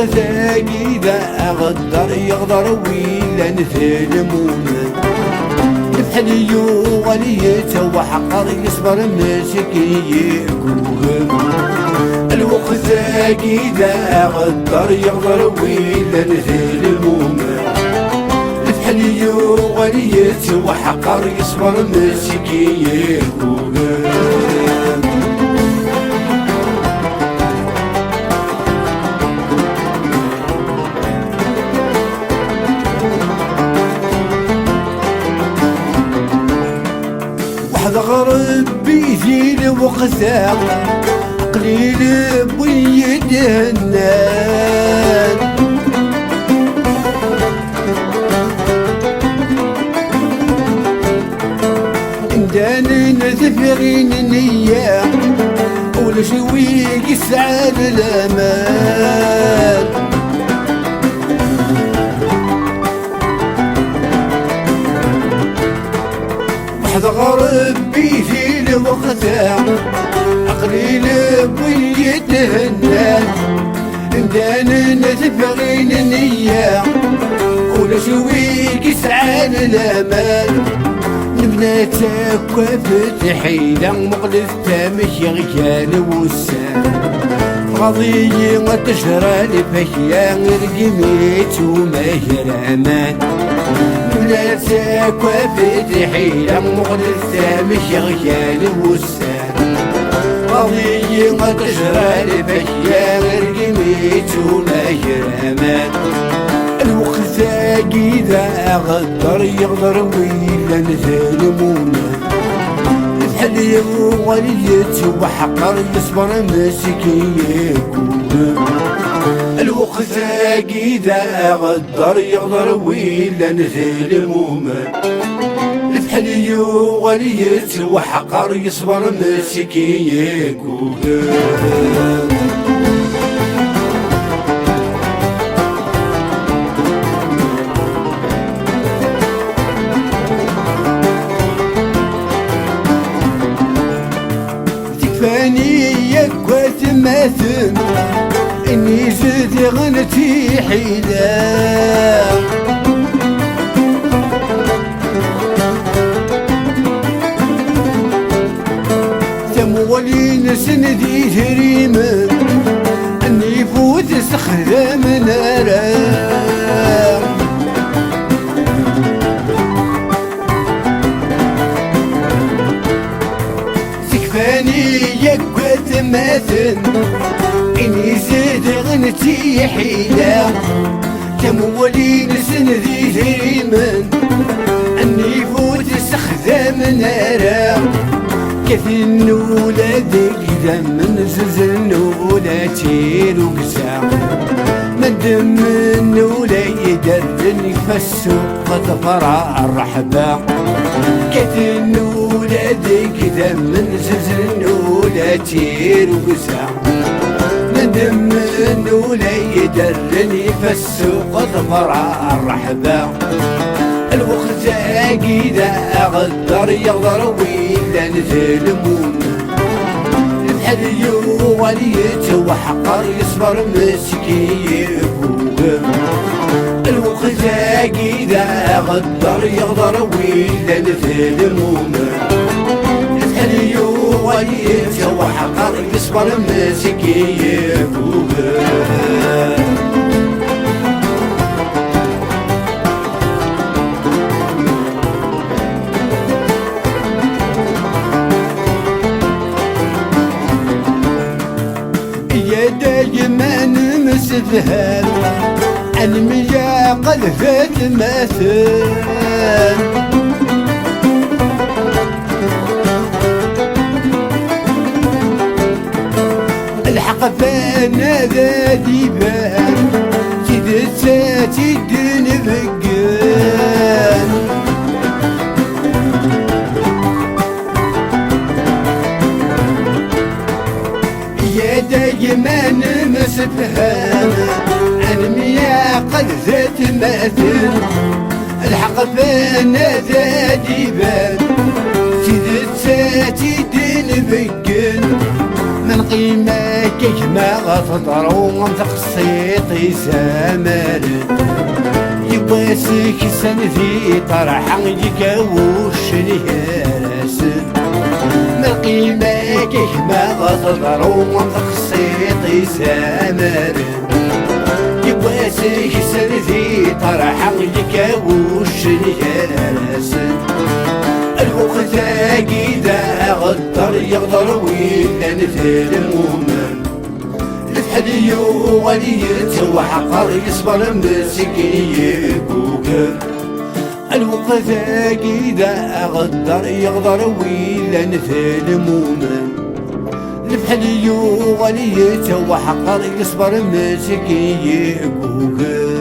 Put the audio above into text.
الوقتاقي ذا غدر يغدر ويلا نثلمون نفحل يغليته وحقر يصبر مسكين يكون الوقتاقي ذا غدر يغدر ويلا نثلمون نفحل يغليته وحقر يصبر مسكين يكون واحد غرب بيجي لوقتها قليل بيدهنان دان نذفرين نية ولا شوي يسعى للأمان واحد غرب بيجي لوقتها قليل بيدهنان دان نذفرين نية ولا شوي يسعى للأمان بناتك وفتحي لم مقلثة مشي غيان وسام قضية تشرى لفشيان رقميت ومهر أمان بناتك وفتحي لم مقلثة مشي غيان وسام قضية تشرى لفشيان رقميت ومهر أمان الوقت إذا غدر يغدر ويلا نثلمون نفحل يغليت وحقر يصبر مسكين يكون الوقت إذا غدر يغدر ويلا نثلمون نفحل يغليت وحقر يصبر مسكين يكون فاني يكوت مثل اني زد غنتي حيلا تمولين سندي جريمة اني فوت استخدام نارا يكوت مثل إني زاد غنتي حيلة تمولين سندي ذيمن أني فوت استخدام نارا كثير نولادك من زلزل نولاتي رقصة مدم نولا يدرني فالسوق تفرع الرحبة كثير نولادك من زلزل نولاتي رقصة مدم نولا يدرني فالسوق تفرع الرحبة الوقت أكيد أغدر يغدر ويلا نثلمون نفحل يغليت وحقر يصبر مسكين يكون الوقت أكيد أغدر يغدر ويلا نثلمون نفحل يغليت وحقر يصبر مسكين يكون دايما مسفهان المياه قذفت مثل الحق فانا ذا ديبان تدساتي الدين بقان دايما مسفهان المياه قد ذات مثل الحق فانا ذا ديبان تدساتي الدين بقان من قيمة كيف ما غتضرو تقسيطي زمان يباسك سندي طرحا يكاوش الياس القيمة كيف ما غتضرو تقسيطي زمان يباسك سندي طرحا يكاوش الياس الوقت كيدا غدر يغدر وين نثير المؤمن الفحليو غادي يتوحقر يصبر مسكين يكوكر الوقت كيدا غدر يغدر وين نثير المؤمن الفحليو غادي يتوحقر يصبر مسكين يكوكر